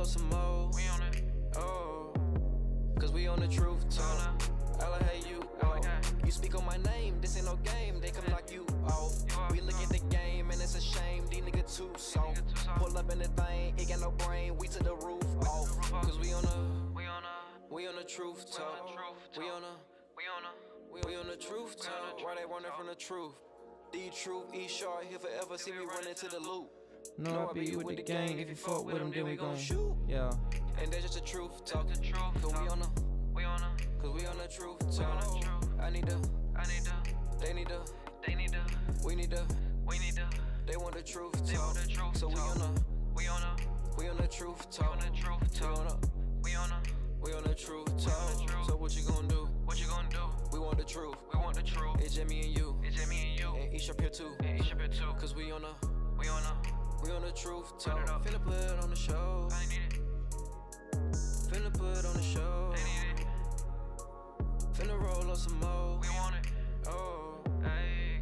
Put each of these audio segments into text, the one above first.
on some more. We on it. Oh, cause we on the truth talk. I hate you. Oh, you speak on my name. This ain't no game. They come knock you off. We look at the game and it's a shame. These niggas too soft. Pull up in the thing. It got no brain. We to the roof off. Cause we on the truth talk. We on the truth talk. Why they running from the truth? DeeTruth, E-Sharpe, here forever. See me run into the loop. No, I be with the gang. If you fuck with them, then we gon' shoot. Yeah. And that's just the truth talk. Cause we on the truth talk. I need the, they need the, we need the, they want the truth talk. So we on the truth talk. We on the truth talk. So what you gonna do? We want the truth. It's just me and you. And E-Sharpe here too. Cause we on the truth talk. Finna put it on the show. Finna put it on the show. Finna roll up some more. Oh,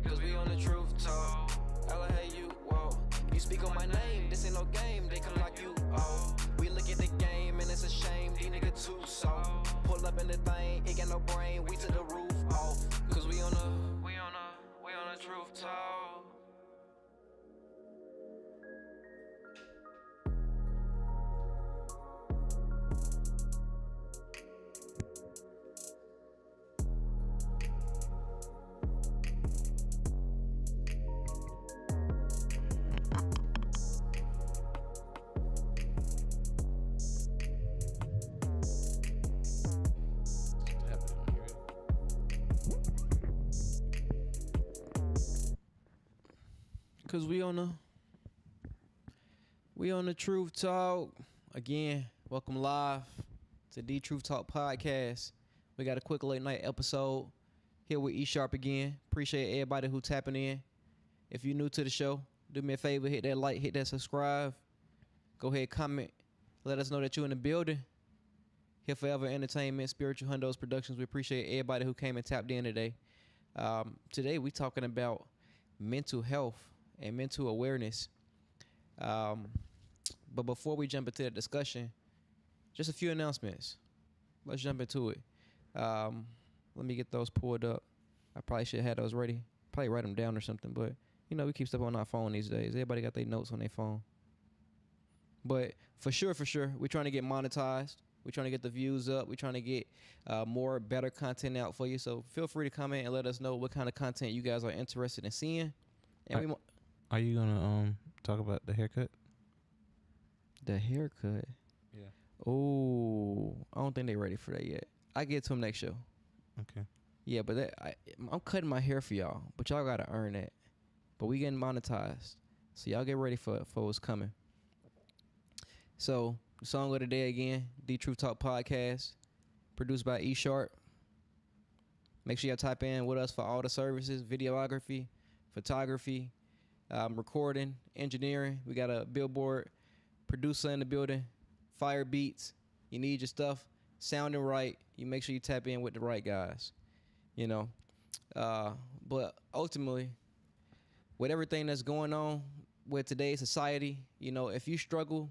cause we on the truth talk. I hate you. Whoa, you speak on my name. This ain't no game. They come like you. Oh, we look at the game and it's a shame. These niggas too soft. Pull up in the thing. It got no brain. We to the roof off. Cause we on the truth talk. Cause we on the truth talk. Again, welcome live to DeeTruthTalk podcast. We got a quick late night episode here with E-Sharpe again. Appreciate everybody who tapping in. If you're new to the show, do me a favor, hit that like, hit that subscribe. Go ahead, comment. Let us know that you're in the building. Here Forever Entertainment, Spiritual Hundos Productions. We appreciate everybody who came and tapped in today. Today we talking about mental health and mental awareness. But before we jump into the discussion, just a few announcements. Let's jump into it. Let me get those pulled up. I probably should have had those ready. Probably write them down or something, but you know, we keep stuff on our phone these days. Everybody got their notes on their phone. But for sure, we're trying to get monetized. We're trying to get the views up. We're trying to get more better content out for you. So feel free to comment and let us know what kind of content you guys are interested in seeing. And are you gonna talk about the haircut? The haircut? Yeah. Oh, I don't think they're ready for that yet. I get to them next show. Okay. Yeah, but I'm cutting my hair for y'all, but y'all gotta earn that. But we getting monetized, so y'all get ready for what's coming. So the song of the day again, DeeTruthTalk podcast, produced by E-Sharpe. Make sure y'all type in with us for all the services: videography, photography, recording, engineering. We got a billboard producer in the building, fire beats. You need your stuff sounding right. You make sure you tap in with the right guys, you know. But ultimately, with everything that's going on with today's society, you know, if you struggle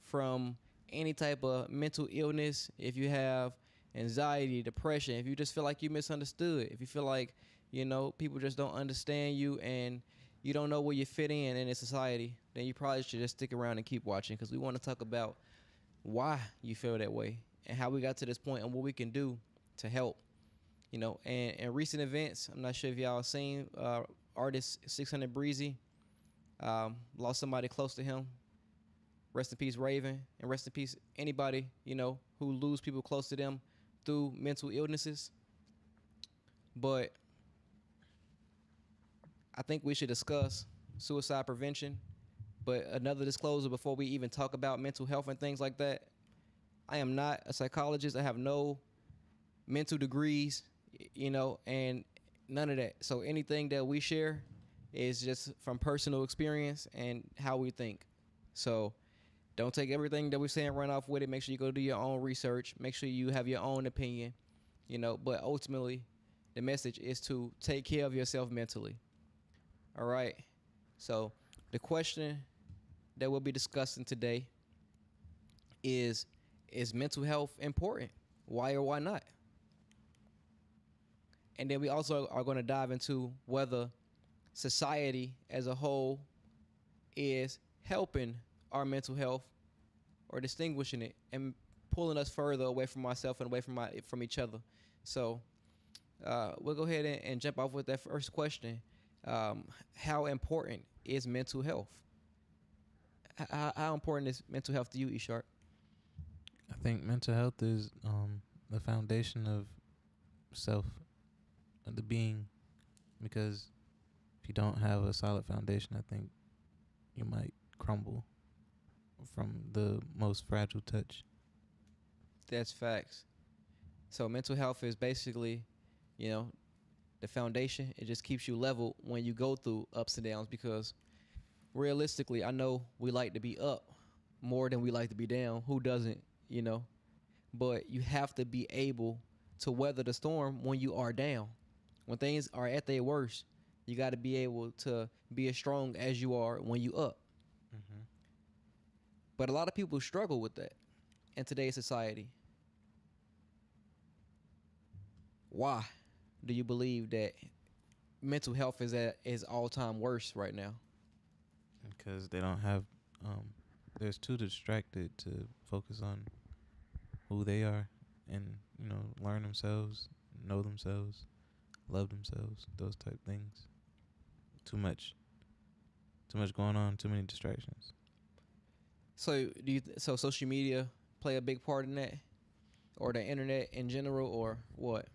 from any type of mental illness, if you have anxiety, depression, if you just feel like you misunderstood, if you feel like, you know, people just don't understand you and you don't know where you fit in a society, then you probably should just stick around and keep watching, because we want to talk about why you feel that way and how we got to this point and what we can do to help. You know, and in recent events, I'm not sure if y'all seen artist 600 Breezy lost somebody close to him. Rest in peace, Raven, and rest in peace anybody, you know, who lose people close to them through mental illnesses. But I think we should discuss suicide prevention. But another disclosure before we even talk about mental health and things like that: I am not a psychologist. I have no mental degrees, you know, and none of that. So anything that we share is just from personal experience and how we think. So don't take everything that we're saying, run off with it. Make sure you go do your own research. Make sure you have your own opinion, you know. But ultimately, the message is to take care of yourself mentally. All right. So the question that we'll be discussing today is mental health important? Why or why not? And then we also are going to dive into whether society as a whole is helping our mental health or distinguishing it and pulling us further away from ourselves and away from each other. So we'll go ahead and jump off with that first question. How important is mental health? How important is mental health to you, E-Sharpe? I think mental health is the foundation of self, of the being, because if you don't have a solid foundation, I think you might crumble from the most fragile touch. That's facts. So mental health is basically, the foundation. It just keeps you level when you go through ups and downs, because realistically, I know we like to be up more than we like to be down. Who doesn't, But you have to be able to weather the storm when you are down. When things are at their worst, you got to be able to be as strong as you are when you up. Mm-hmm. But a lot of people struggle with that in today's society. Why do you believe that mental health is at its all-time worst right now? Because they don't have, they're too distracted to focus on who they are and, learn themselves, know themselves, love themselves, those type things. Too much going on, too many distractions. So so social media play a big part in that, or the internet in general, or what?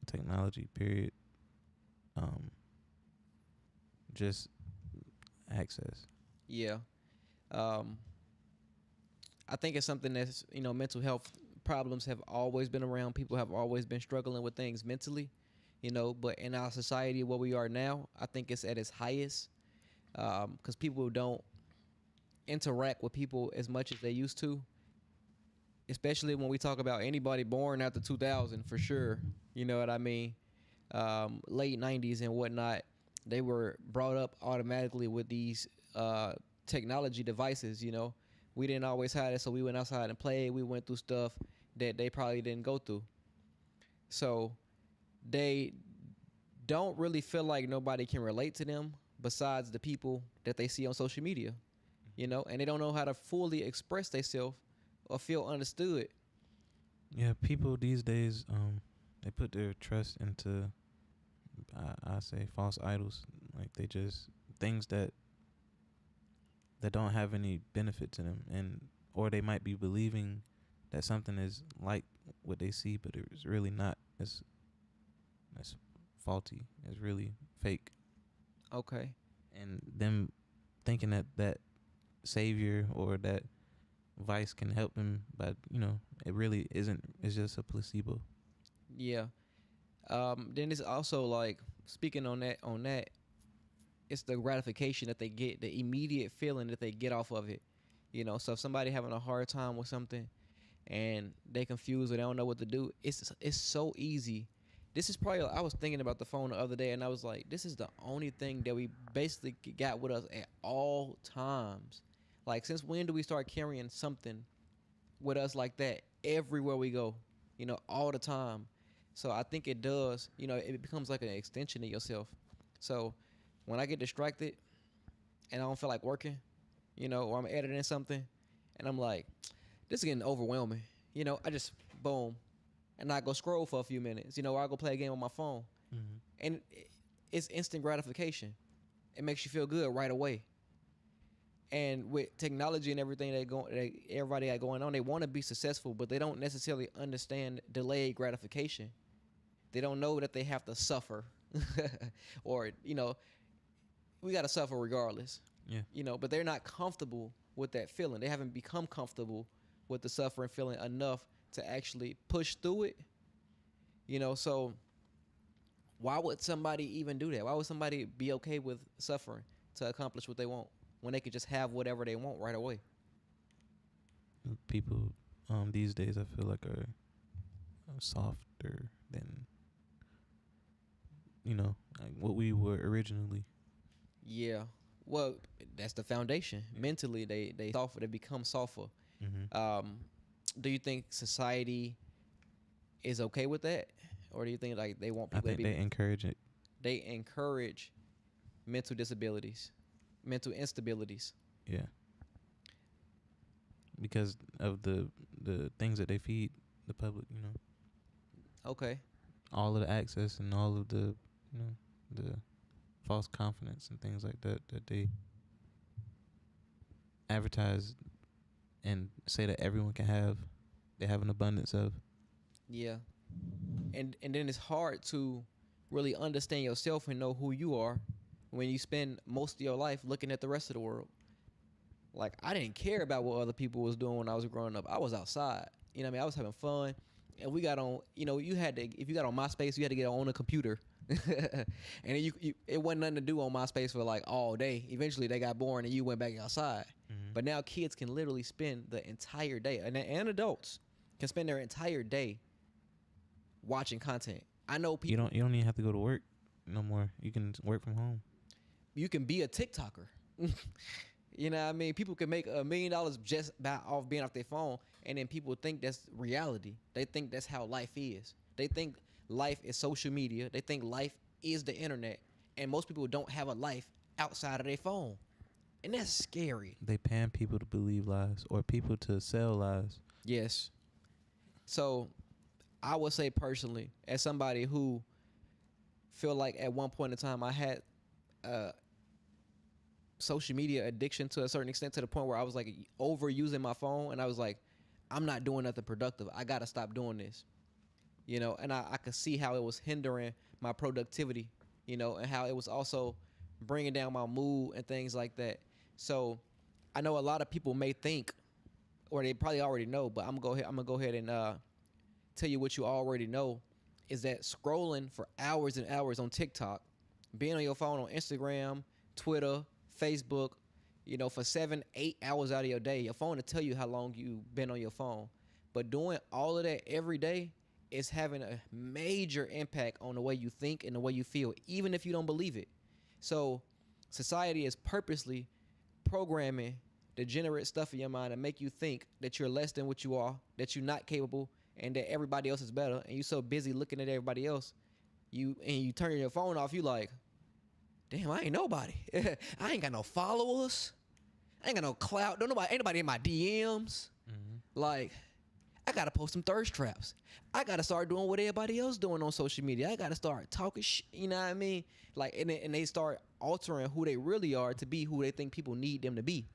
Technology, period. Just access. Yeah. I think it's something that's, mental health problems have always been around. People have always been struggling with things mentally, but in our society where we are now, I think it's at its highest, because people don't interact with people as much as they used to, especially when we talk about anybody born after 2000, for sure. You know what I mean? Late 90s and whatnot, they were brought up automatically with these technology devices. We didn't always have it, so we went outside and played. We went through stuff that they probably didn't go through. So they don't really feel like nobody can relate to them besides the people that they see on social media, and they don't know how to fully express themselves or feel understood. Yeah, people these days, they put their trust into, I say, false idols. Like, they just, things that don't have any benefit to them, or they might be believing that something is like what they see, but it's really not. It's faulty. It's really fake. Okay. And them thinking that savior or that vice can help them, but it really isn't. It's just a placebo. Yeah. Then it's also like, speaking on that, it's the gratification that they get, the immediate feeling that they get off of it. So if somebody having a hard time with something and they confused or they don't know what to do, it's so easy. This is probably, I was thinking about the phone the other day, and I was like, this is the only thing that we basically got with us at all times. Like, since when do we start carrying something with us like that everywhere we go, all the time? So I think it does, it becomes like an extension of yourself. So when I get distracted and I don't feel like working, or I'm editing something and I'm like, this is getting overwhelming, I just, boom, and I go scroll for a few minutes, or I go play a game on my phone. Mm-hmm. And it's instant gratification. It makes you feel good right away. And with technology and everything that everybody got going on, they want to be successful, but they don't necessarily understand delayed gratification. They don't know that they have to suffer, or we got to suffer regardless. Yeah. But they're not comfortable with that feeling. They haven't become comfortable with the suffering feeling enough to actually push through it. So why would somebody even do that? Why would somebody be okay with suffering to accomplish what they want when they could just have whatever they want right away? People these days, I feel like, are softer than like what we were originally. Yeah. Well, that's the foundation. Mentally, they softer. They become softer. Do you think society is okay with that, or do you think like they want I people think to be? they encourage it. They encourage mental disabilities, mental instabilities. Yeah. Because of the things that they feed the public, you know. Okay. All of the access and all of the, you know, the false confidence and things like that that they advertise and say that everyone can have. They have an abundance of. Yeah. And then it's hard to really understand yourself and know who you are when you spend most of your life looking at the rest of the world. Like, I didn't care about what other people was doing when I was growing up. I was outside. You know what I mean? I was having fun. And we got on, you know, you had to, if you got on MySpace, you had to get on a computer. And then it wasn't nothing to do on MySpace for like all day. Eventually they got boring and you went back outside. But now kids can literally spend the entire day, and adults can spend their entire day watching content. I know people. You don't even have to go to work no more. You can work from home. You can be a TikToker. You know what I mean? People can make $1 million just off being off their phone, and then people think that's reality. They think that's how life is. They think life is social media. They think life is the internet, and most people don't have a life outside of their phone, and that's scary. They pan people to believe lies or people to sell lies. Yes. So I would say personally, as somebody who feel like at one point in time I had social media addiction to a certain extent, to the point where I was like overusing my phone, and I was like, I'm not doing nothing productive. I got to stop doing this, you know, and I could see how it was hindering my productivity, you know, and how it was also bringing down my mood and things like that. So I know a lot of people may think, or they probably already know, but I'm gonna go ahead and tell you what you already know, is that scrolling for hours and hours on TikTok, being on your phone on Instagram, Twitter, Facebook, you know, for 7-8 hours out of your day, your phone will tell you how long you've been on your phone. But doing all of that every day is having a major impact on the way you think and the way you feel, even if you don't believe it. So society is purposely programming degenerate stuff in your mind to make you think that you're less than what you are, that you're not capable, and that everybody else is better. And you're so busy looking at everybody else, you turn your phone off, you like, damn, I ain't nobody. I ain't got no followers. I ain't got no clout. Ain't nobody in my DMs. Like, I gotta post some thirst traps. I gotta start doing what everybody else doing on social media. I gotta start talking shit. You know what I mean? Like, and they start altering who they really are to be who they think people need them to be.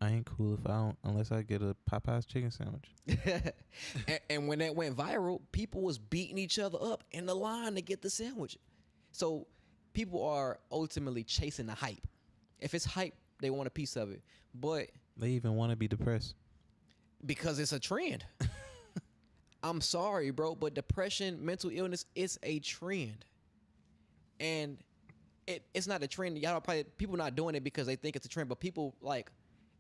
I ain't cool if I don't, unless I get a Popeye's chicken sandwich. and when that went viral, people was beating each other up in the line to get the sandwich. So people are ultimately chasing the hype. If it's hype, they want a piece of it. But they even want to be depressed because it's a trend. I'm sorry, bro, but depression, mental illness is a trend. And it's not a trend. Y'all probably, people not doing it because they think it's a trend, but people, like,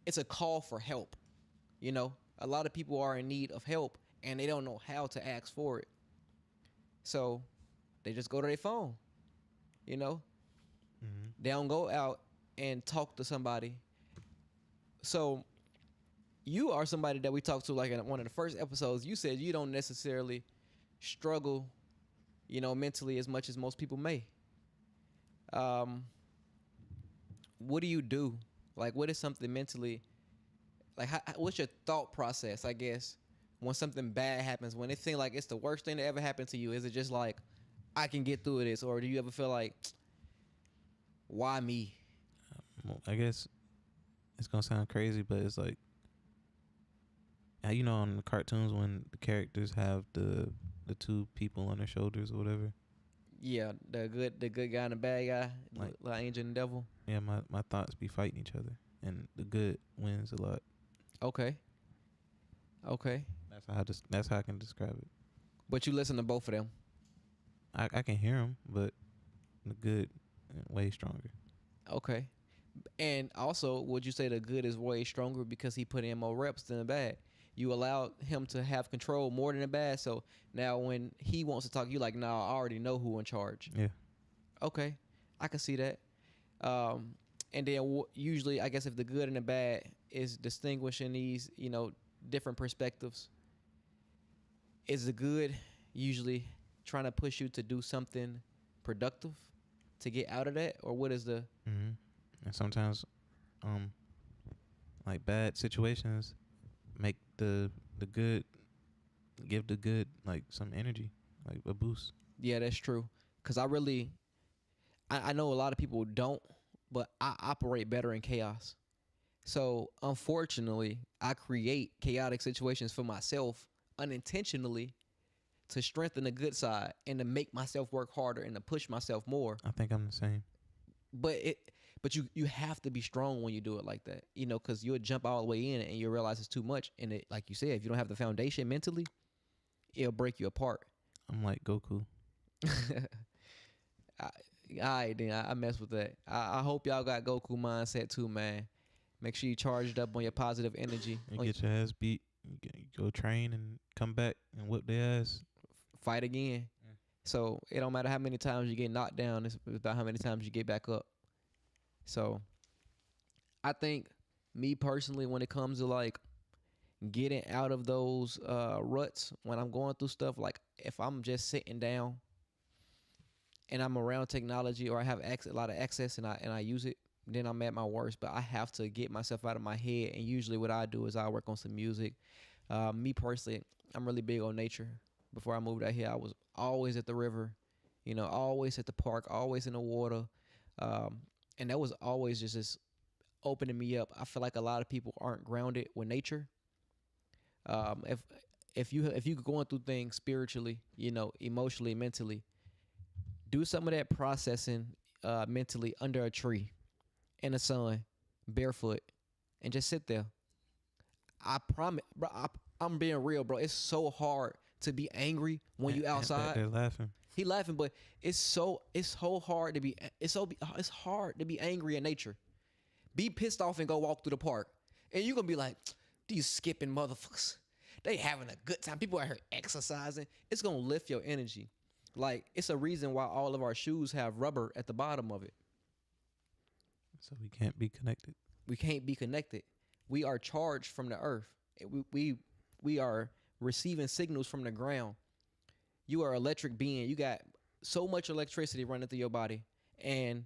it's a call for help. You know, a lot of people are in need of help and they don't know how to ask for it. So they just go to their phone. You know, they don't go out and talk to somebody. So you are somebody that we talked to, like in one of the first episodes. You said you don't necessarily struggle, you know, mentally as much as most people may. What do you do? Like, what is something mentally, like, what's your thought process, I guess, when something bad happens, when it seems like it's the worst thing that ever happened to you? Is it just like, I can get through this? Or do you ever feel like, why me? Well, I guess it's going to sound crazy, but it's like, you know, on the cartoons when the characters have the two people on their shoulders or whatever. Yeah, the good guy and the bad guy, like angel and devil. Yeah, my thoughts be fighting each other, and the good wins a lot. Okay. That's how I can describe it. But you listen to both of them. I can hear them, but the good way stronger. Okay. And also, would you say the good is way stronger because he put in more reps than the bad? You allowed him to have control more than the bad. So now when he wants to talk, you like, nah, I already know who in charge. Yeah. Okay. I can see that. And then usually, I guess if the good and the bad is distinguishing these, different perspectives, is the good usually trying to push you to do something productive to get out of that, or what is the? Mm-hmm. And sometimes, like bad situations make the good give the good like some energy, like a boost. Yeah, that's true. Cause I know a lot of people don't, but I operate better in chaos. So unfortunately, I create chaotic situations for myself unintentionally to strengthen the good side and to make myself work harder and to push myself more. I think I'm the same. But you have to be strong when you do it like that, because you'll jump all the way in and you realize it's too much. And it, like you said, if you don't have the foundation mentally, it'll break you apart. I'm like Goku. All right, then I mess with that. I hope y'all got Goku mindset too, man. Make sure you charged up on your positive energy. You get your ass beat. You go train and come back and whip their ass. Fight again. So it don't matter how many times you get knocked down. It's about how many times you get back up. So I think me personally, when it comes to like getting out of those ruts when I'm going through stuff, like if I'm just sitting down and I'm around technology or I have a lot of access and I use it, then I'm at my worst. But I have to get myself out of my head. And usually what I do is I work on some music. Me personally, I'm really big on nature. Before I moved out here, I was always at the river, always at the park, always in the water. And that was always just opening me up. I feel like a lot of people aren't grounded with nature. If you're going through things spiritually, emotionally, mentally, do some of that processing mentally under a tree, in the sun, barefoot, and just sit there. I promise, bro. I'm being real, bro. It's so hard to be angry when you outside. They're laughing. He laughing, but it's so hard to be. It's hard to be angry in nature. Be pissed off and go walk through the park, and you gonna be like, these skipping motherfuckers. They having a good time. People out here exercising. It's gonna lift your energy. Like, it's a reason why all of our shoes have rubber at the bottom of it. So we can't be connected. We can't be connected. We are charged from the earth. We are receiving signals from the ground. You are an electric being. You got so much electricity running through your body, and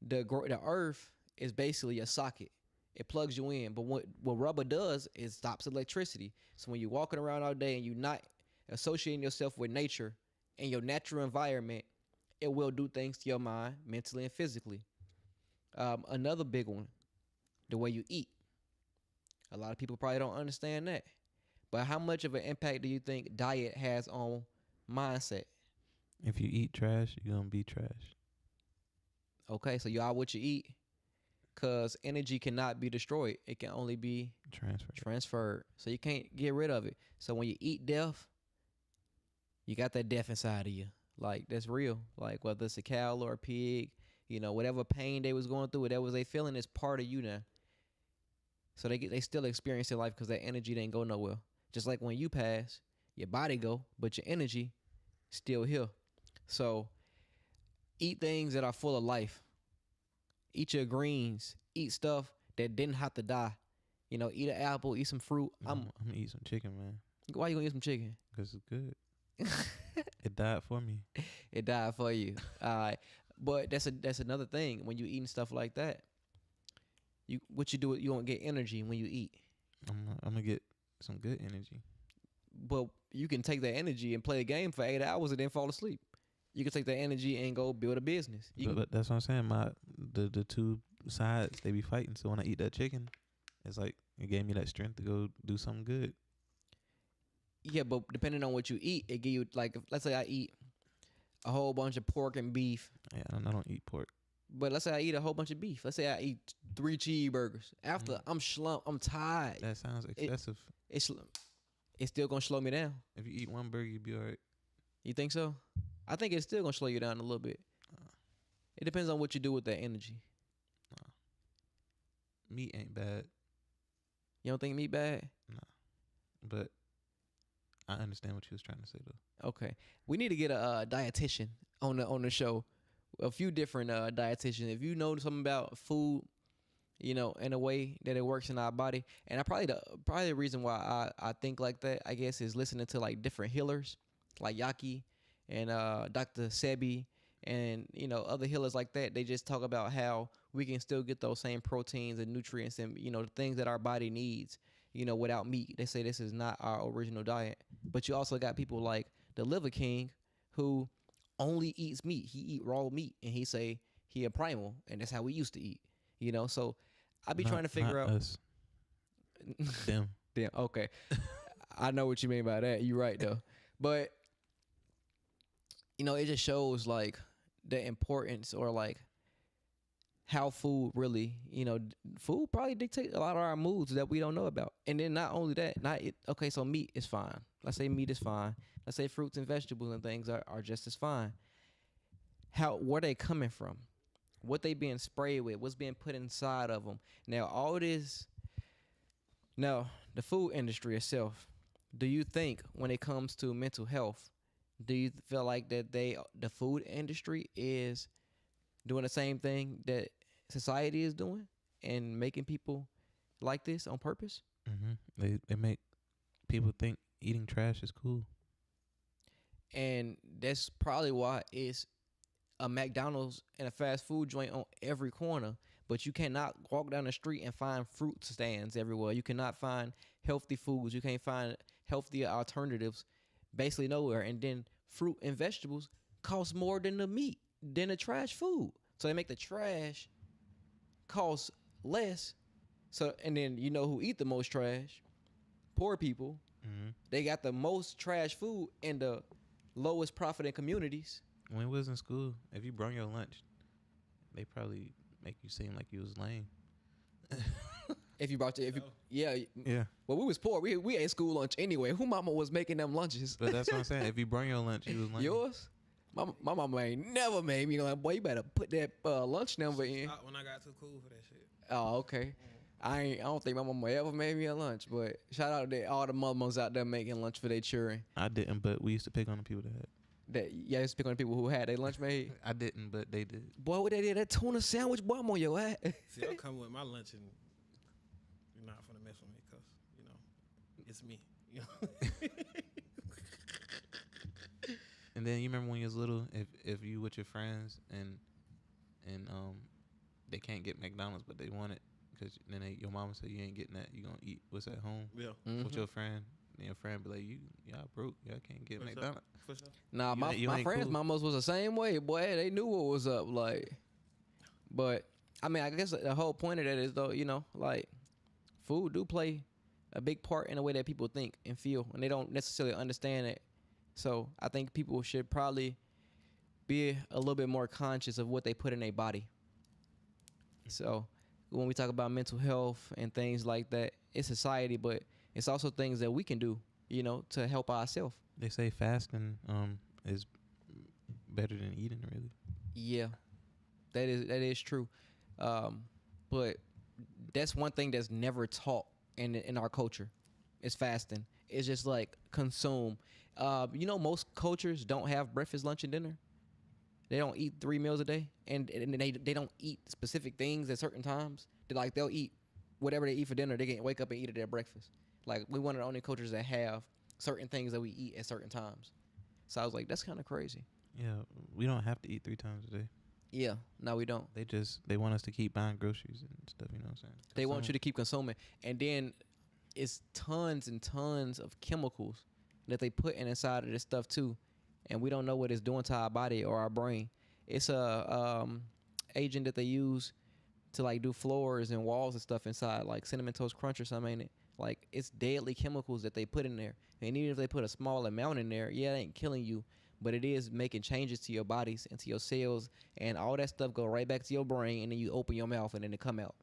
the earth is basically a socket. It plugs you in. But what rubber does is stops electricity. So when you're walking around all day and you're not associating yourself with nature and your natural environment, it will do things to your mind, mentally and physically. Another big one, the way you eat. A lot of people probably don't understand that. But how much of an impact do you think diet has on mindset? If you eat trash, you're going to be trash. Okay, so you are what you eat. Because energy cannot be destroyed. It can only be transferred. So you can't get rid of it. So when you eat death, you got that death inside of you. Like, that's real. Like, whether it's a cow or a pig, whatever pain they was going through, whatever they feeling is part of you now. So they still experience their life because that energy didn't go nowhere. Just like when you pass, your body go, but your energy still here. So eat things that are full of life. Eat your greens. Eat stuff that didn't have to die. Eat an apple, eat some fruit. I'm going to eat some chicken, man. Why you going to eat some chicken? Because it's good. It died for me. It died for you. All right. But that's another thing. When you eating stuff like that, you don't get energy when you eat. I'm going to get some good energy. But you can take that energy and play a game for 8 hours and then fall asleep. You can take that energy and go build a business. But that's what I'm saying. The two sides, they be fighting. So when I eat that chicken, it's like it gave me that strength to go do something good. Yeah, but depending on what you eat, it give you, like, let's say I eat a whole bunch of pork and beef. Yeah, I don't eat pork. But let's say I eat a whole bunch of beef. Let's say I eat 3 cheeseburgers. After I'm slumped, I'm tired. That sounds excessive. It's still gonna slow me down. If you eat one burger, you'll be all right. You think so? I think it's still gonna slow you down a little bit. It depends on what you do with that energy. Meat ain't bad. You don't think meat bad? Nah. But I understand what you was trying to say though. Okay. We need to get a dietitian on the show. A few different dietitians. If you know something about food, you know, in a way that it works in our body. And I probably the reason why I think like that, I guess, is listening to like different healers, like Yaki and Dr. Sebi and, you know, other healers like that. They just talk about how we can still get those same proteins and nutrients and, you know, the things that our body needs, you know, without meat. They say this is not our original diet. But you also got people like the Liver King who only eats meat. He eat raw meat, and he say he a primal, and that's how we used to eat. You know, so I be trying to figure out us. Them. Damn, okay. I know what you mean by that. You're right though. But you know, it just shows like the importance, or like how food really, you know, food probably dictates a lot of our moods that we don't know about. And then not only that, okay, so meat is fine. Let's say meat is fine. Let's say fruits and vegetables and things are just as fine. Where they coming from? What they being sprayed with? What's being put inside of them? Now, all this. Now, the food industry itself. Do you think when it comes to mental health, do you feel like that the food industry is doing the same thing that society is doing and making people like this on purpose? Mm-hmm. They make people think eating trash is cool. And that's probably why it's a McDonald's and a fast food joint on every corner, but you cannot walk down the street and find fruit stands everywhere. You cannot find healthy foods. You can't find healthier alternatives basically nowhere. And then fruit and vegetables cost more than the meat, than the trash food. So they make the trash cost less. So, and then you know who eat the most trash? Poor people. Mm-hmm. They got the most trash food in the lowest profiting communities. When we was in school, if you brought your lunch, they probably make you seem like you was lame. Yeah. Yeah. Well, we was poor. We ate school lunch anyway. Who mama was making them lunches? But that's what I'm saying. If you brought your lunch, you was lame. Yours? My mama ain't never made me like, boy, you better put that lunch number in. When I got too cool for that shit. Oh, okay. I don't think my mama ever made me a lunch, but shout out to all the mamas out there making lunch for their children. I didn't, but we used to pick on the people that had. Yeah, used to pick on the people who had their lunch made. I didn't, but they did. Boy, what they did, that tuna sandwich, boy, I'm on your ass. See, I'll come with my lunch and you're not finna mess with me because, you know, it's me. You know? And then you remember when you was little, if you with your friends and they can't get McDonald's, but they want it, because then your mama said you ain't getting that, you gonna eat what's at home with your friend. And your friend be like, y'all broke, y'all can't get McDonald's. For sure. Nah, my friends' mamas was the same way, boy. They knew what was up, like. But I mean, I guess the whole point of that is, though, you know, like, food do play a big part in the way that people think and feel, and they don't necessarily understand it. So I think people should probably be a little bit more conscious of what they put in their body. So when we talk about mental health and things like that, it's society, but it's also things that we can do, you know, to help ourselves. They say fasting is better than eating, really. Yeah, that is true. But that's one thing that's never taught in our culture. It's fasting. It's just like consume. You know, most cultures don't have breakfast, lunch, and dinner. They don't eat 3 meals a day, and they don't eat specific things at certain times. They'll eat whatever they eat for dinner. They can wake up and eat it at breakfast. Like, we one of the only cultures that have certain things that we eat at certain times. So I was like, that's kind of crazy. Yeah, we don't have to eat 3 times a day. Yeah, no, we don't. They want us to keep buying groceries and stuff, you know what I'm saying? They want you to keep consuming. And then it's tons and tons of chemicals that they put inside of this stuff too. And we don't know what it's doing to our body or our brain. It's a agent that they use to like do floors and walls and stuff inside, like Cinnamon Toast Crunch or something, ain't it? Like, it's deadly chemicals that they put in there. And even if they put a small amount in there, yeah, it ain't killing you, but it is making changes to your bodies and to your cells, and all that stuff go right back to your brain, and then you open your mouth and then it come out.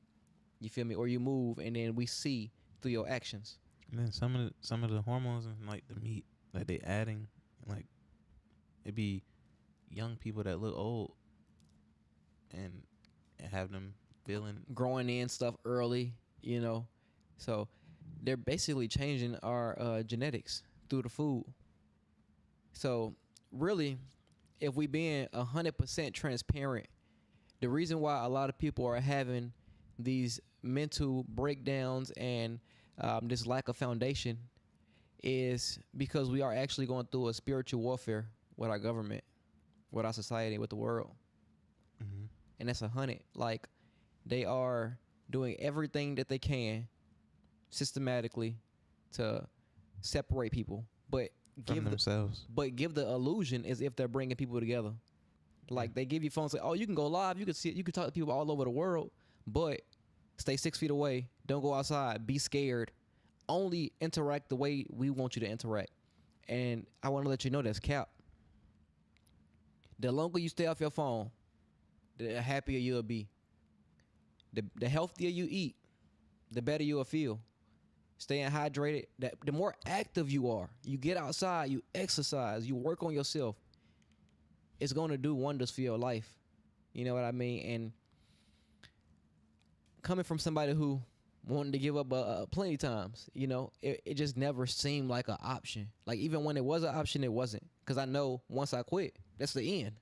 You feel me? Or you move, and then we see through your actions. And then some of the hormones and like the meat, like they adding, like it be young people that look old and have them growing in stuff early, you know. So they're basically changing our genetics through the food. So really, if we being 100% transparent, the reason why a lot of people are having these mental breakdowns and this lack of foundation is because we are actually going through a spiritual warfare with our government, with our society, with the world. Mm-hmm. And that's 100. Like, they are doing everything that they can systematically to separate people, but From themselves. give the illusion as if they're bringing people together. Like, they give you phones like, oh, you can go live, you can see, you can talk to people all over the world, but stay 6 feet away, don't go outside, be scared, only interact the way we want you to interact. And I want to let you know that's cap. The longer you stay off your phone, the happier you'll be. The healthier you eat, the better you'll feel. Staying hydrated, the more active you are, you get outside, you exercise, you work on yourself, it's going to do wonders for your life. You know what I mean? And coming from somebody who wanted to give up plenty times, you know, it just never seemed like an option. Like, even when it was an option, it wasn't. Because I know once I quit, that's the end.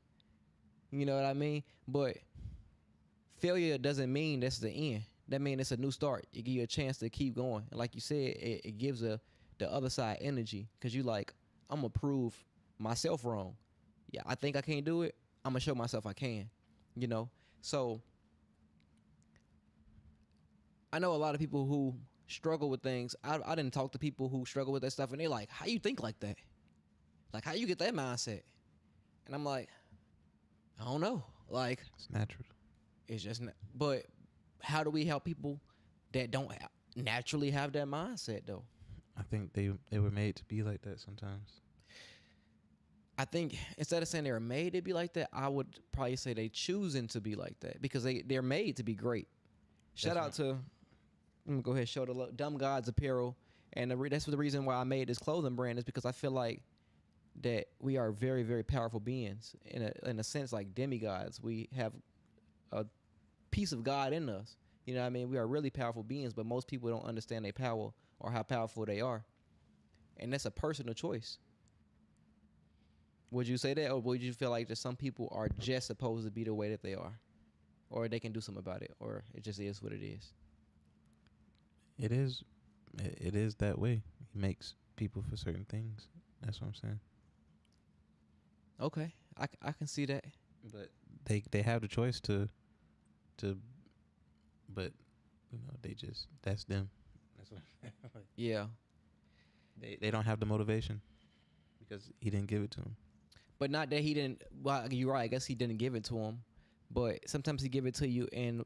You know what I mean? But failure doesn't mean that's the end. That means it's a new start. It gives you a chance to keep going. And like you said, it gives the other side energy. Because you like, I'm going to prove myself wrong. Yeah, I think I can't do it. I'm going to show myself I can. You know? So I know a lot of people who struggle with things. I didn't talk to people who struggle with that stuff, and they're like, how you think like that? Like, how you get that mindset? And I'm like, I don't know. Like, It's natural. it's just not. But how do we help people that don't naturally have that mindset, though? I think they were made to be like that sometimes. I think instead of saying they're made to be like that, I would probably say they choosing to be like that because they're made to be great. Shout out to, I'm gonna go ahead and show the Dumb Gods Apparel, and that's the reason why I made this clothing brand is because I feel like that we are very, very powerful beings in a sense, like demigods. We have a piece of God in us. You know what I mean? We are really powerful beings, but most people don't understand their power or how powerful they are, and that's a personal choice. Would you say that, or would you feel like that some people are just supposed to be the way that they are, or they can do something about it, or it just is what it is? It is that way. He makes people for certain things. That's what I'm saying. Okay, I can see that. But they have the choice to but you know, that's them. That's what I'm saying. Yeah, They don't have the motivation because he didn't give it to them. but not that he didn't. Well, you're right. I guess he didn't give it to him, but sometimes he give it to you and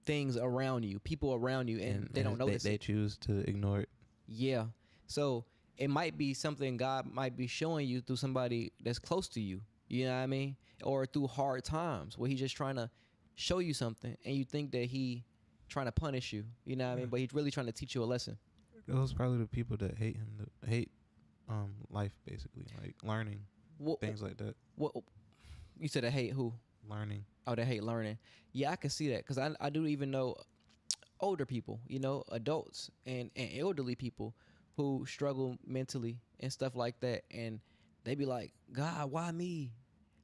things around you, people around you, and they don't notice They it. choose to ignore it. Yeah, so it might be something God might be showing you through somebody that's close to you. You know what I mean? Or through hard times where he's just trying to show you something, and you think that he trying to punish you. You know what I mean? But he's really trying to teach you a lesson. Those probably the people that hate him, that hate life, basically, like learning, things like that. What you said? I hate who? Learning. Oh, they hate learning. Yeah, I can see that because I do even know older people, you know, adults and elderly people who struggle mentally and stuff like that, and they be like, God, why me?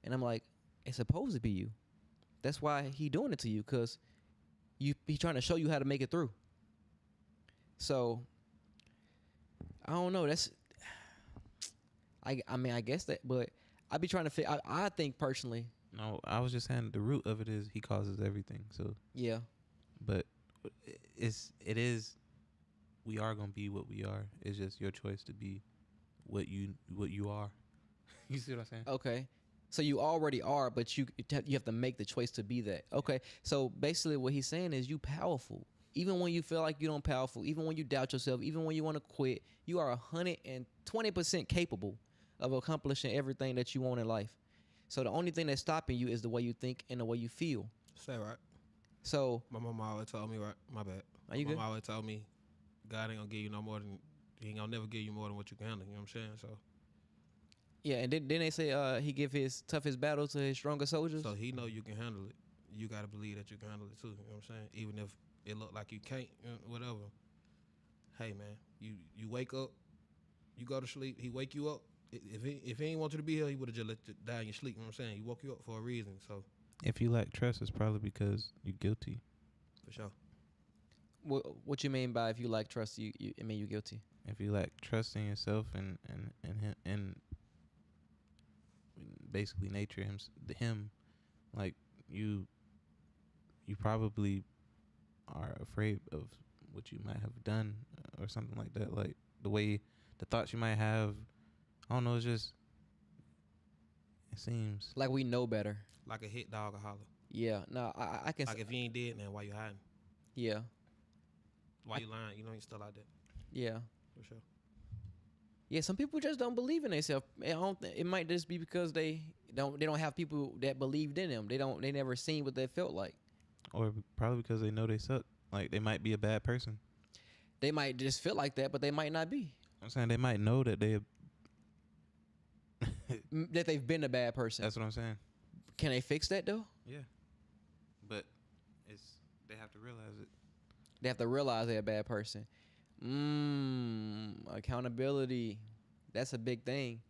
And I'm like, it's supposed to be you. That's why he doing it to you, because he trying to show you how to make it through. So I don't know. That's I mean, I guess that, but I be trying to figure. I think personally. No, I was just saying the root of it is he causes everything. So Yeah. but it is we are gonna be what we are. It's just your choice to be what you are. You see what I'm saying? Okay. So you already are, but you have to make the choice to be that. Okay. So basically what he's saying is you powerful. Even when you feel like you don't powerful, even when you doubt yourself, even when you want to quit, you are 120% capable of accomplishing everything that you want in life. So the only thing that's stopping you is the way you think and the way you feel. Say right. So My mama always told me, right? My bad. Are you My good? mama always told me, God ain't gonna give you no more than he ain't gonna never give you more than what you can handle. You know what I'm saying? So yeah, and then they say he give his toughest battle to his strongest soldiers. so he know you can handle it. You gotta believe that you can handle it too. You know what I'm saying? Even if it look like you can't, whatever. Hey man, you wake up, you go to sleep. He wake you up. If he ain't want you to be here, he would have just let you die in your sleep. You know what I'm saying? He woke you up for a reason. So If you lack trust, it's probably because you're guilty. for sure. What you mean by if you lack trust, you I mean you guilty? If you lack trust in yourself and basically nature, him, like you probably are afraid of what you might have done or something like that. Like the thoughts you might have. I don't know. It's just it seems Like we know better. Like a hit dog or holler. Yeah. No, I can. Like if you ain't dead now, why you hiding? Yeah. Why you lying? You know you still out there. Yeah. For sure. Yeah. Some people just don't believe in themselves. It might just be because they don't have people that believed in them. They never seen what they felt like. or probably because they know they suck. Like they might be a bad person. They might just feel like that, but they might not be. I'm saying they might know that they. That they've been a bad person. That's what I'm saying. Can they fix that though? Yeah, but they have to realize it. They have to realize they're a bad person. Accountability. That's a big thing.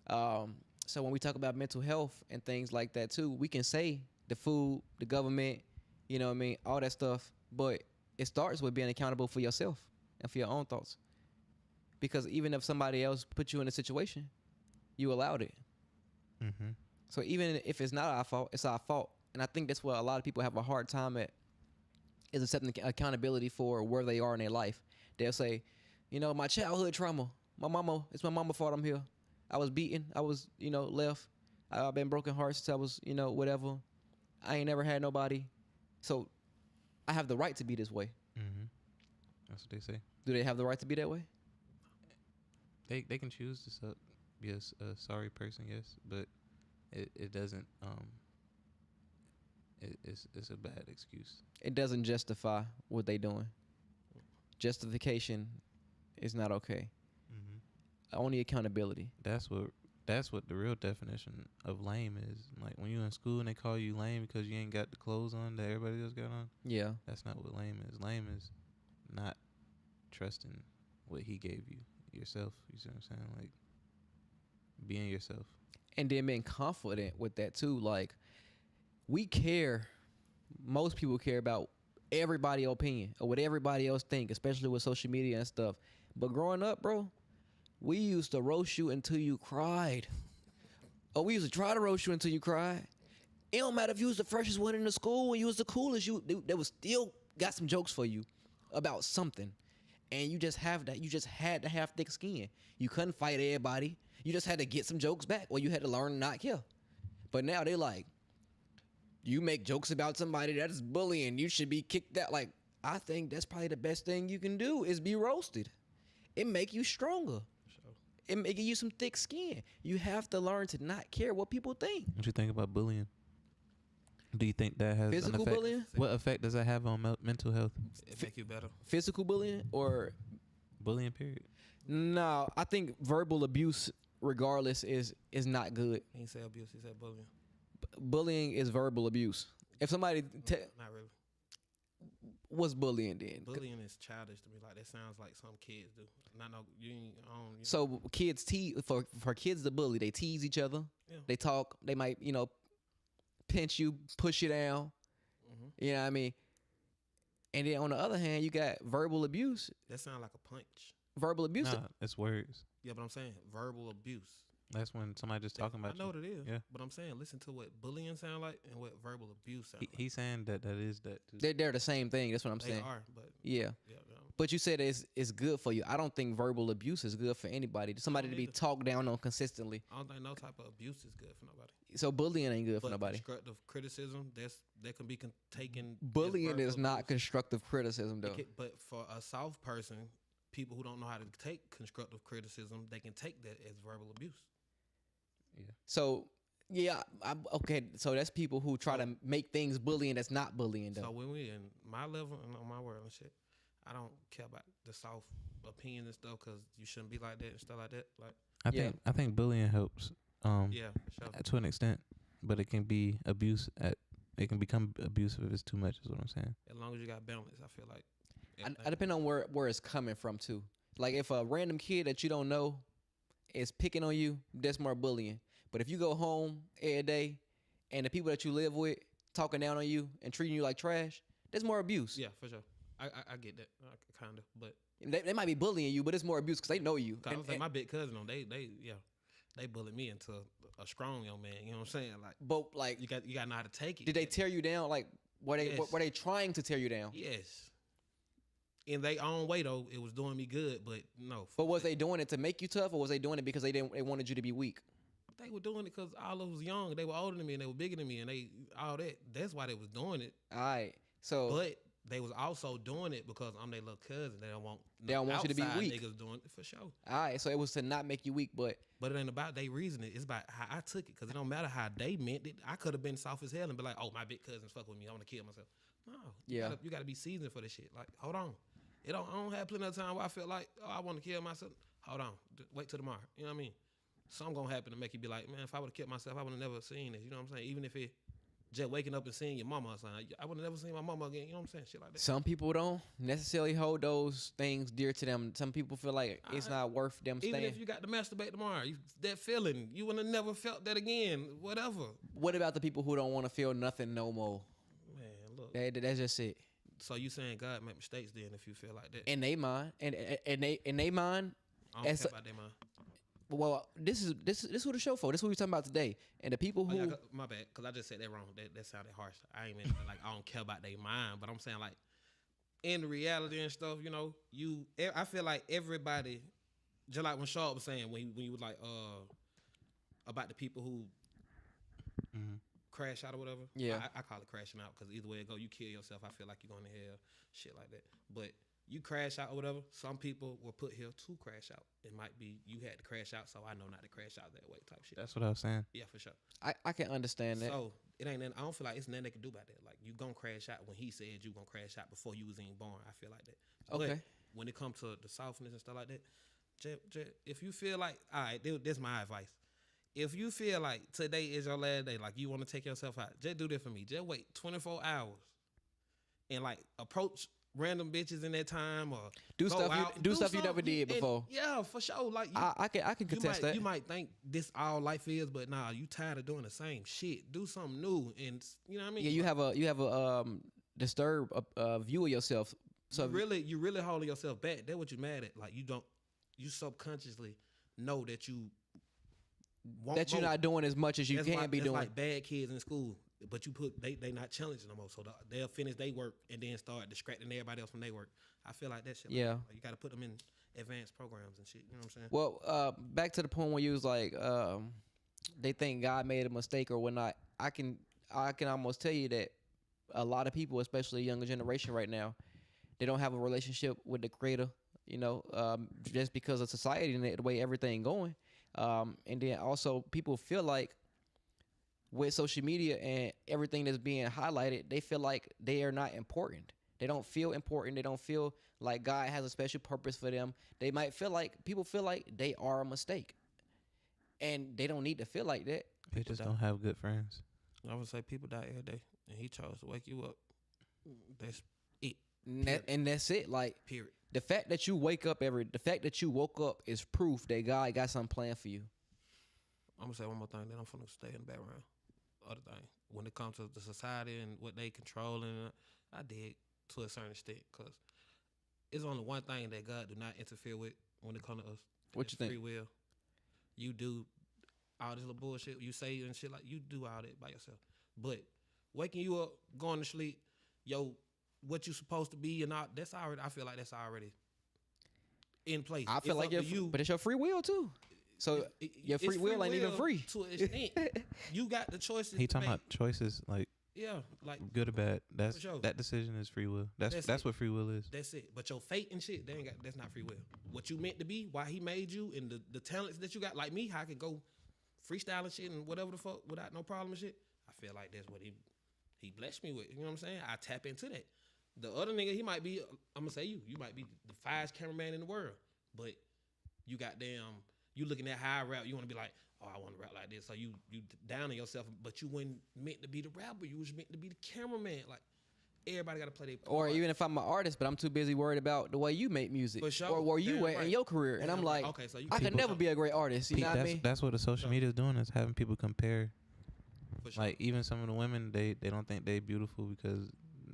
So when we talk about mental health and things like that too, we can say the food, the government, you know what I mean, all that stuff, but it starts with being accountable for yourself and for your own thoughts. Because even if somebody else put you in a situation, you allowed it. Mm-hmm. So even if it's not our fault, it's our fault. And I think that's what a lot of people have a hard time at, is accepting accountability for where they are in their life. They'll say, you know, my childhood trauma, it's my mama fault I'm here. I was beaten. I was, left. I've been broken heart since I was, whatever. I ain't never had nobody. So I have the right to be this way. Mm-hmm. That's what they say. Do they have the right to be that way? They can choose to be a sorry person, yes, but it doesn't. It's a bad excuse. It doesn't justify what they doing. Justification is not okay. Mm-hmm. Only accountability. That's what the real definition of lame is. Like when you're in school and they call you lame because you ain't got the clothes on that everybody else got on. Yeah. That's not what lame is. Lame is not trusting what he gave you yourself. You see what I'm saying? Like being yourself. And then being confident with that too. Like we care. Most people care about everybody's opinion or what everybody else think, especially with social media and stuff. But growing up, bro, we used to roast you until you cried. Or we used to try to roast you until you cried. It don't matter if you was the freshest one in the school and you was the coolest. They was still got some jokes for you about something. And you just had to have thick skin. You couldn't fight everybody. You just had to get some jokes back, or you had to learn to not care. But now they like, you make jokes about somebody that is bullying, you should be kicked out. Like, I think that's probably the best thing you can do is be roasted. It make you stronger. Sure. It make you some thick skin. You have to learn to not care what people think. What you think about bullying? Do you think that has Physical an effect? bullying? What effect does that have on mental health? It make you better. Physical bullying or Bullying, period. no? I think verbal abuse, regardless, is not good. He ain't say abuse. He said bullying. Bullying is verbal abuse. If somebody Not really. what's bullying then? Bullying is childish to me. Like that sounds like some kids do. Not no. You ain't. So kids for kids to bully, they tease each other. Yeah. They talk. They might pinch you, push you down. Mm-hmm. You know what I mean? And then on the other hand, you got verbal abuse. That sound like a punch. Verbal abuse. Nah, it's words. Yeah, but I'm saying verbal abuse. That's when somebody just talking about I know you. what it is. Yeah. But I'm saying, listen to what bullying sound like and what verbal abuse sound like. He's saying that is that too. They're the same thing. That's what I'm They saying. are, but Yeah. yeah. But you said it's good for you. I don't think verbal abuse is good for anybody. Somebody to be neither. talked down on consistently. I don't think no type of abuse is good for nobody. So bullying ain't good for But nobody. constructive criticism, that can be taken. as Bullying is verbal not abuse. constructive criticism, though. But for a soft person, people who don't know how to take constructive criticism, they can take that as verbal abuse. Yeah. So, yeah, okay. So that's people who try to make things bullying that's not bullying, though. So when we in my level and on my world and shit, I don't care about the soft opinions and stuff because you shouldn't be like that and stuff like that. Like, I think bullying helps. yeah, for sure. To an extent, but it can be abuse. It can become abusive if it's too much. Is what I'm saying. As long as you got balance, I feel like. I depend on where it's coming from too. Like if a random kid that you don't know is picking on you, that's more bullying. But if you go home every day and the people that you live with talking down on you and treating you like trash, that's more abuse. Yeah, for sure. I get that kind of, but They might be bullying you, but it's more abuse because they know you. I was like, my big cousin, they bullied me into a strong young man. You know what I'm saying? Like, but like, you got to know how to take it. did they tear you down? Like, were they trying to tear you down? Yes. In their own way though, it was doing me good, but no. But was they doing it to make you tough, or was they doing it because they wanted you to be weak? They were doing it because all of us was young. They were older than me and they were bigger than me, and all that. That's why they was doing it. All right. So, but they was also doing it because I'm their little cousin. They don't want you to be weak. Niggas doing it for sure. All right. So it was to not make you weak, but it ain't about they reasoning. It's about how I took it, because it don't matter how they meant it. I could have been soft as hell and be like, "Oh, my big cousin's fuck with me. I want to kill myself." No, you gotta be seasoned for this shit. Like, hold on. I don't have plenty of time where I feel like, oh, I want to kill myself. Hold on, wait till tomorrow. You know what I mean? Something gonna happen to make you be like, man, if I would have killed myself, I would have never seen this. You know what I'm saying? Even if it just waking up and seeing your mama or something, I would have never seen my mama again. You know what I'm saying? Shit like that. some people don't necessarily hold those things dear to them. Some people feel like it's not worth them staying. Even if you got to masturbate tomorrow, that feeling, you would have never felt that again. Whatever. What about the people who don't want to feel nothing no more? Man, look. That's just it. So you saying God make mistakes then if you feel like that? In they mind, and in they mind. I don't care about their mind. Well, this is what the show for. This is what we're talking about today. And the people who my bad, because I just said that wrong. That sounded harsh. I ain't mean like I don't care about their mind, but I'm saying like in reality and stuff. You know, I feel like everybody, just like when Shaw was saying when you was like about the people who crash out or whatever. Yeah, I call it crashing out because either way it go, you kill yourself. I feel like you're going to hell, shit like that. But you crash out or whatever. Some people were put here to crash out. It might be you had to crash out, so I know not to crash out that way type shit. That's what I was saying. Yeah, for sure. I can understand that. So it ain't. I don't feel like it's nothing they can do about that. Like you gonna crash out when he said you gonna crash out before you was even born. I feel like that. Okay. But when it comes to the softness and stuff like that, if you feel like, all right, this my advice. If you feel like today is your last day, like you want to take yourself out, just do this for me. Just wait 24 hours and like approach random bitches in that time or do stuff you never did before. Yeah, for sure. Like I can contest that. You might think this all life is, but nah, you tired of doing the same shit. Do something new, and you know what I mean. Yeah, you have a disturbed view of yourself. So you really holding yourself back. That's what you're mad at. Like you subconsciously know that you that you're not doing as much as you can be doing. Like bad kids in school, but you put they not challenging no more, so they'll finish their work and then start distracting everybody else from their work. I feel like that shit. Yeah, like you got to put them in advanced programs and shit. You know what I'm saying? Well, back to the point where you was like, they think God made a mistake or whatnot. I can almost tell you that a lot of people, especially the younger generation right now, they don't have a relationship with the Creator. You know, just because of society and the way everything going. And then also people feel like with social media and everything that's being highlighted, they feel like they are not important. They don't feel important. They don't feel like God has a special purpose for them. They might feel like people feel like they are a mistake, and they don't need to feel like that. They just don't have good friends. I would say people die every day, and He chose to wake you up. That's it. And that's it. Like, period. The fact that you the fact that you woke up is proof that God got something planned for you. I'm gonna say one more thing, then I'm gonna stay in the background. Other thing, when it comes to the society and what they controlling, I dig to a certain extent, because it's only one thing that God do not interfere with when it comes to us. What you think? Free will. You do all this little bullshit you say and shit, like you do all that by yourself. But waking you up, going to sleep, what you supposed to be and all, that's already, I feel like that's already in place. I feel like but it's your free will too. So your free will ain't even free. To an extent. You got the choices. He talking about choices like like good or bad. That's sure. That decision is free will. That's what free will is. That's it. But your fate and shit, that's not free will. What you meant to be, why He made you, and the talents that you got, like me, how I can go freestyling shit and whatever the fuck without no problem and shit. I feel like that's what he blessed me with. You know what I'm saying? I tap into that. The other nigga, he might be, I'm gonna say you might be the finest cameraman in the world, but you looking at how I rap, you want to be like, oh, I want to rap like this. So you down on yourself, but you wasn't meant to be the rapper. You was meant to be the cameraman. Like, everybody got to play their part. Or even if I'm an artist, but I'm too busy worried about the way you make music. For sure. Or where you at in your career. And I'm like, okay, so I could never be a great artist. You know what I mean? That's what the social media is doing, is having people compare. For sure. Like, even some of the women, they don't think they beautiful because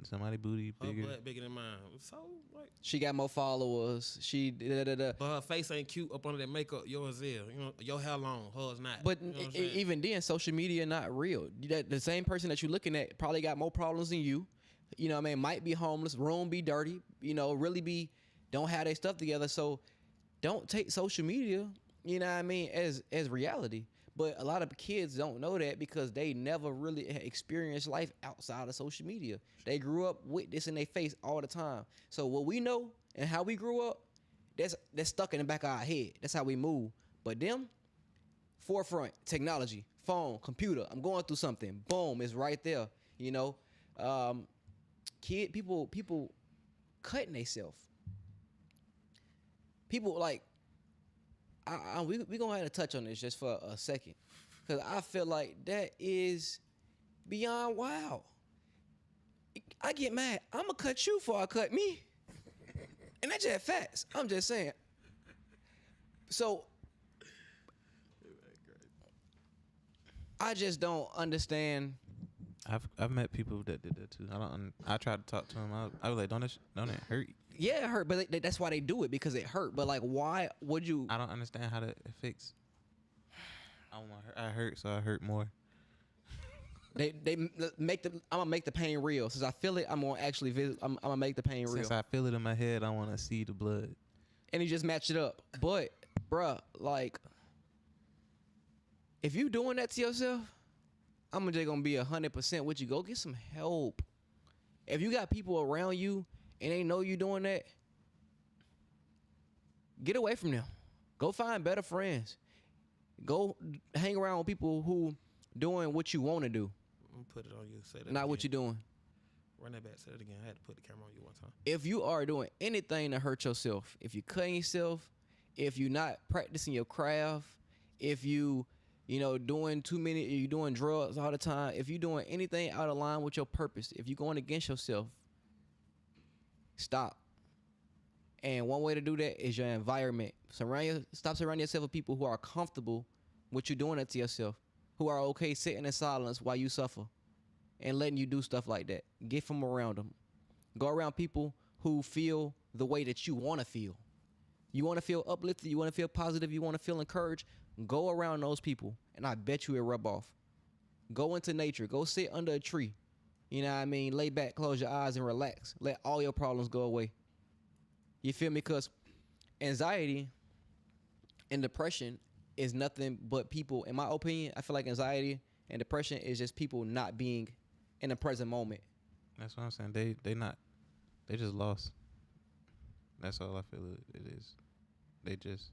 somebody booty Her bigger. butt bigger than mine. So like, She got more followers. She but her face ain't cute up under that makeup. Yours is. You know, your hair long, hers not. But you know what I'm saying? even then, social media not real. The same person that you're looking at probably got more problems than you. You know what I mean? Might be homeless, room be dirty, you know, really don't have their stuff together. So don't take social media, you know what I mean, as reality. But a lot of kids don't know that because they never really experienced life outside of social media. They grew up with this in their face all the time. So what we know and how we grew up, that's stuck in the back of our head. That's how we move. But them, forefront, technology, phone, computer, I'm going through something, boom, it's right there, you know. People cutting themselves. People like, we gonna have to touch on this just for a second, because I feel like that is beyond wild. I get mad. I'm gonna cut you before I cut me, and that's just facts. I'm just saying. So I just don't understand. I've met people that did that too. I tried to talk to them. I was like, don't it hurt? Yeah, it hurt, but that's why they do it, because it hurt. But like, why would you? I don't understand how that affects. I hurt, so I hurt more. They make I'm gonna make the pain real. Since I feel it, I'm gonna actually visit. I'm gonna make the pain real. Since I feel it in my head, I want to see the blood. And he just matched it up. But, bruh, like, if you doing that to yourself, I'm just gonna be 100% with you. Go get some help. If you got people around you and they know you doing that, get away from them. Go find better friends. Go hang around with people who doing what you want to do. I'm gonna put it on you. Say that. Not again. what you doing. Run that back. Say that again. I had to put the camera on you one time. If you are doing anything to hurt yourself, if you're cutting yourself, if you're not practicing your craft, if you doing you doing drugs all the time, if you're doing anything out of line with your purpose, if you're going against yourself, stop. And one way to do that is your environment. Stop surrounding yourself with people who are comfortable with you doing it to yourself, who are okay sitting in silence while you suffer and letting you do stuff like that. Get from around them. Go around people who feel the way that you want to feel. You want to feel uplifted, you want to feel positive, you want to feel encouraged. Go around those people, and I bet you it'll rub off. Go into nature. Go sit under a tree. You know what I mean? Lay back, close your eyes, and relax. Let all your problems go away. You feel me? Because anxiety and depression is nothing but people, in my opinion, I feel like anxiety and depression is just people not being in the present moment. That's what I'm saying. They just lost. That's all I feel it is. They just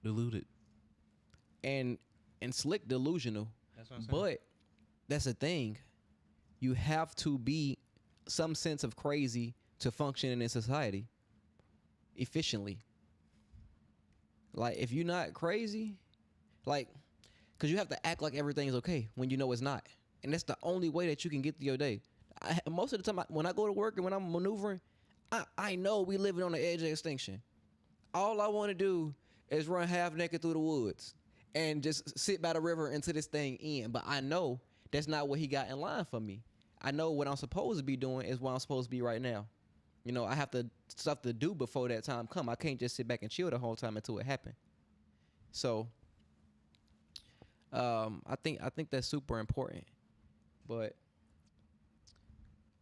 deluded. And slick delusional. That's what I'm saying. But that's the thing. You have to be some sense of crazy to function in this society efficiently. Like, if you're not crazy, like, because you have to act like everything's okay when you know it's not. And that's the only way that you can get through your day. Most of the time, when I go to work and when I'm maneuvering, I know we living on the edge of extinction. All I want to do is run half naked through the woods and just sit by the river until this thing ends. But I know that's not what he got in line for me. I know what I'm supposed to be doing is what I'm supposed to be right now. You know, I have stuff to do before that time come. I can't just sit back and chill the whole time until it happens. So, I think that's super important. But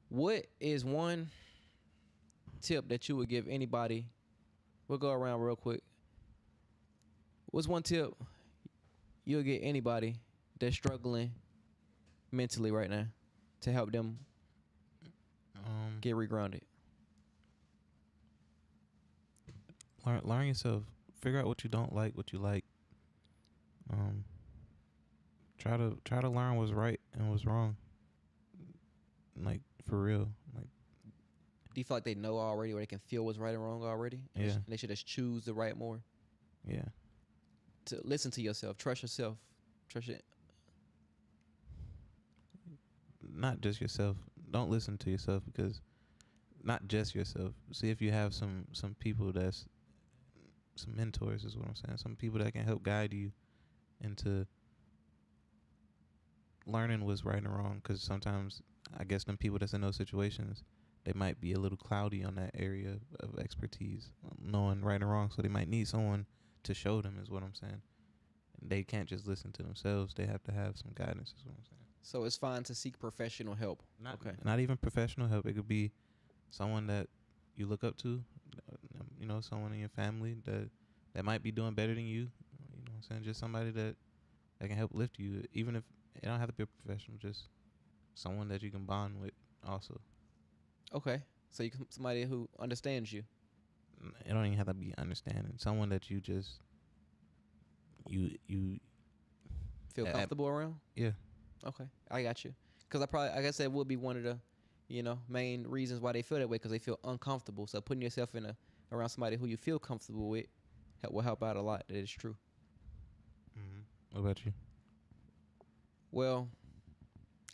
what is one tip that you would give anybody? We'll go around real quick. What's one tip you'll get anybody that's struggling mentally right now to help them get regrounded? Learn yourself. Figure out what you don't like, what you like. Try to learn what's right and what's wrong. Like, for real. Like, Do you feel like they know already, or they can feel what's right and wrong already? Yeah. They should just choose the right more. yeah. To listen to yourself, trust yourself, trust it. Not just yourself. Don't listen to yourself, because not just yourself. See if you have some people that's some mentors is what I'm saying. Some people that can help guide you into learning what's right and wrong, because sometimes I guess them people that's in those situations, they might be a little cloudy on that area of expertise, knowing right and wrong. So they might need someone to show them, is what I'm saying. And they can't just listen to themselves. They have to have some guidance, is what I'm saying. So it's fine to seek professional help. Not even professional help. It could be someone that you look up to, you know, someone in your family that might be doing better than you. You know what I'm saying? Just somebody that can help lift you, even if it don't have to be a professional, just someone that you can bond with also. Okay. So you somebody who understands you. It don't even have to be understanding. Someone that you just you Feel comfortable around? Yeah. Okay. I got you. Because I guess that would be one of the, you know, main reasons why they feel that way, because they feel uncomfortable. So putting yourself around somebody who you feel comfortable with will help out a lot. That is true. Mm-hmm. What about you? Well,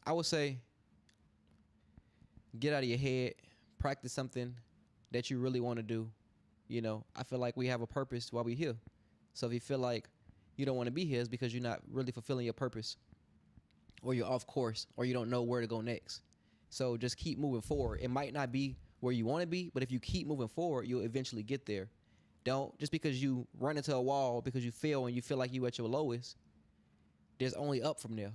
I would say get out of your head, practice something that you really want to do. You know, I feel like we have a purpose while we're here. So if you feel like you don't want to be here, it's because you're not really fulfilling your purpose, or you're off course, or you don't know where to go next. So just keep moving forward. It might not be where you want to be, but if you keep moving forward, you'll eventually get there. Don't, just because you run into a wall because you fail and you feel like you at your lowest, there's only up from there.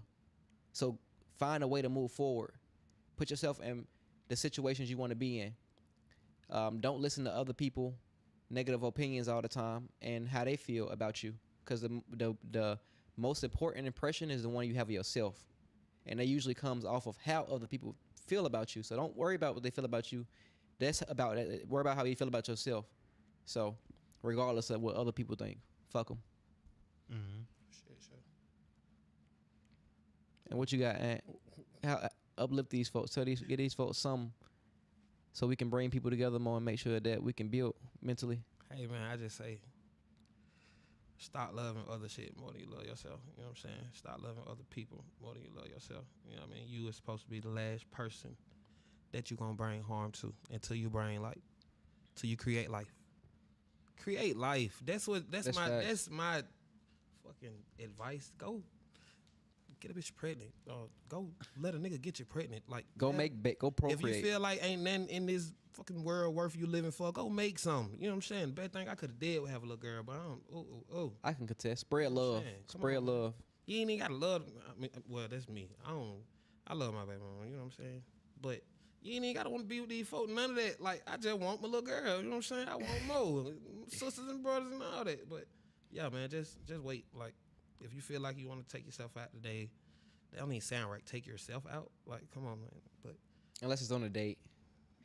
So find a way to move forward. Put yourself in the situations you want to be in. Don't listen to other people, negative opinions all the time, and how they feel about you. Because the most important impression is the one you have of yourself. And that usually comes off of how other people feel about you. So don't worry about what they feel about you. Worry about how you feel about yourself. So regardless of what other people think, fuck them. Mm-hmm. Sure. And what you got, Ant? How uplift these folks? Get these folks some, so we can bring people together more and make sure that we can build mentally. Hey man, I just say, stop loving other shit more than you love yourself. You know what I'm saying? Stop loving other people more than you love yourself. You know what I mean? You are supposed to be the last person that you gonna bring harm to until you bring life, till you create life. Create life. That's my fucking advice. Go get a bitch pregnant. Go let a nigga get you pregnant. Like go procreate. If you feel like ain't nothing in this fucking world worth you living for, go make some. You know what I'm saying? The best thing I could have did was have a little girl, but I don't. I can contest. Spread love. Spread love. You ain't even gotta love. I mean, well, that's me. I love my baby mama. You know what I'm saying? But you ain't even gotta want to be with these folks. None of that. Like, I just want my little girl. You know what I'm saying? I want more sisters and brothers and all that. But yeah, man, just wait. Like, if you feel like you want to take yourself out today, that don't even sound right. Take yourself out. Like, come on, man. But unless it's on a date.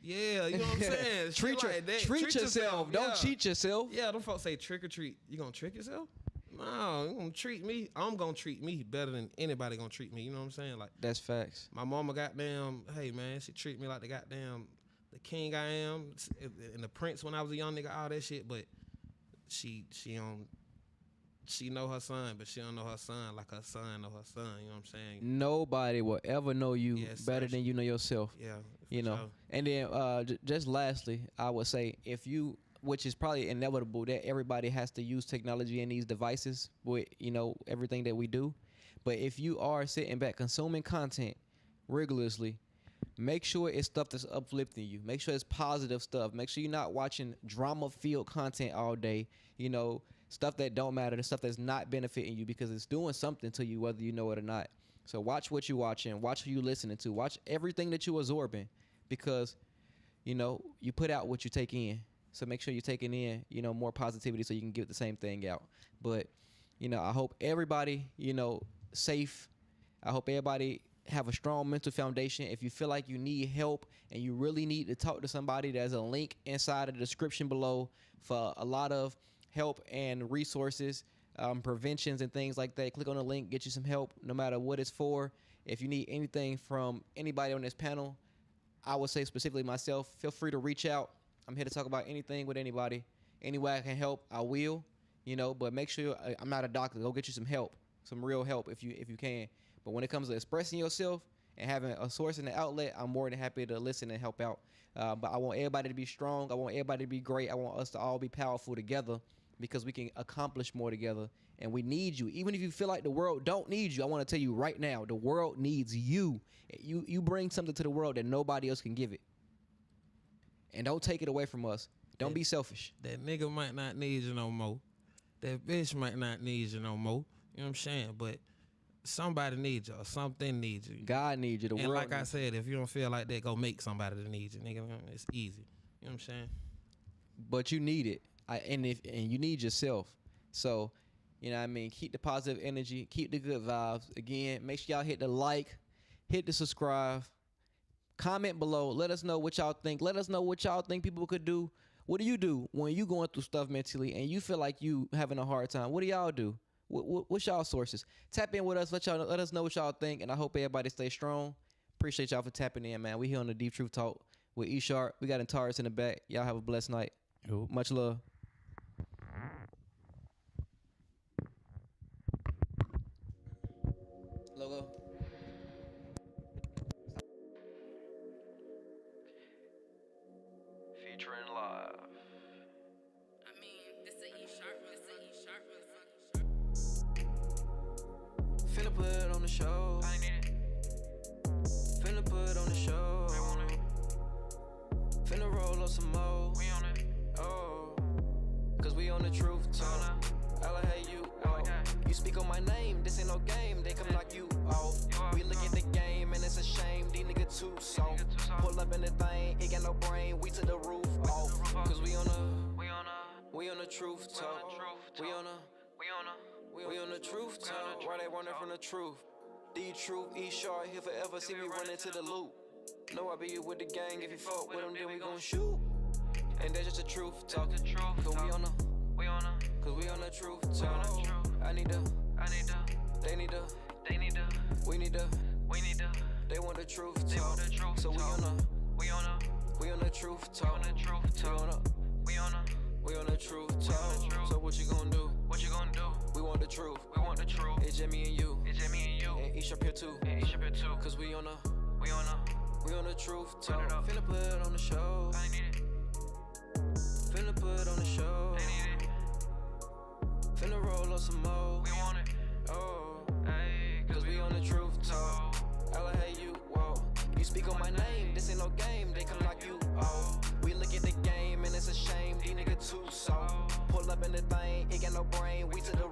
Yeah, you know what I'm saying? treat yourself. Don't cheat yourself. Yeah, them folks say trick or treat. You gonna trick yourself? No, you gonna treat me. I'm gonna treat me better than anybody gonna treat me. You know what I'm saying? Like, that's facts. My mama goddamn, hey man, she treat me like the king I am, and the prince when I was a young nigga, all that shit. But she know her son, but she don't know her son like her son know her son. You know what I'm saying? Nobody will ever know you better than you know yourself. Yeah, you know. Sure. And then just lastly, I would say, which is probably inevitable, that everybody has to use technology and these devices with, you know, everything that we do. But if you are sitting back consuming content rigorously, make sure it's stuff that's uplifting you. Make sure it's positive stuff. Make sure you're not watching drama-filled content all day. You know, stuff that don't matter, the stuff that's not benefiting you, because it's doing something to you whether you know it or not. So watch what you're watching. Watch who you're listening to. Watch everything that you're absorbing, because, you know, you put out what you take in. So make sure you're taking in, you know, more positivity so you can get the same thing out. But, you know, I hope everybody, you know, safe. I hope everybody have a strong mental foundation. If you feel like you need help and you really need to talk to somebody, there's a link inside of the description below for a lot of help and resources, preventions and things like that. Click on the link, get you some help, no matter what it's for. If you need anything from anybody on this panel, I would say specifically myself, feel free to reach out. I'm here to talk about anything with anybody. Any way I can help, I will. You know, but make sure I'm not a doctor. Go get you some help, some real help if you can. But when it comes to expressing yourself and having a source and an outlet, I'm more than happy to listen and help out. But I want everybody to be strong. I want everybody to be great. I want us to all be powerful together. because we can accomplish more together, and we need you. Even if you feel like the world don't need you, I want to tell you right now, the world needs you. You bring something to the world that nobody else can give it. And don't take it away from us. Don't be selfish. That nigga might not need you no more. That bitch might not need you no more. You know what I'm saying? But somebody needs you or something needs you. God needs you. The And world like I needs said, if you don't feel like that, go make somebody that needs you, nigga. It's easy. You know what I'm saying? but you need it. And you need yourself. So, you know what I mean? Keep the positive energy, keep the good vibes. Again, make sure y'all hit the like, hit the subscribe, comment below. Let us know what y'all think. Let us know what y'all think people could do. What do you do when you going through stuff mentally and you feel like you having a hard time? What do y'all do? What's y'all sources? Tap in with us. Let us know what y'all think, and I hope everybody stay strong. Appreciate y'all for tapping in, man. We here on the DeeTruthTalk with E-Sharpe. We got Antares in the back. Y'all have a blessed night. Yo. Much love. Logo. Featuring live. I mean, this a E-Sharpe, Finna put it on the show. I need it. Finna put it on the show. I want it. Finna roll up some more. We on it. Oh, cause we on the truth talk. Ella, hey you. Oh. You speak on my name. This ain't no game. They come knock you off. We look at the game and it's a shame. These niggas too soft. Pull up in the thing. It got no brain. We to the roof off. Cause we on the truth talk. We on the truth talk. Why they running from the truth? DeeTruth, E-Sharpe, here forever. See me running to the loop. Know I be with the gang. If you fuck with them, then we gon' shoot. And that's just the truth talk. Cause we on the truth talk. I need the, they need the, we need the, they want the truth talk. So we on the truth talk. We on the truth talk. So what you gonna do? We want the truth. It's Jimmy and you. And E-Sharpe here too. Cause we on the truth talk. Finna put it on the show. Finna put it on the show. Finna roll up some more. Oh, cause we on the truth talk. Ella, hey you, whoa. You speak on my name, this ain't no game. They come knock you off. We look at the game and it's a shame. These niggas too soft. Pull up in the thing, it got no brain. We to the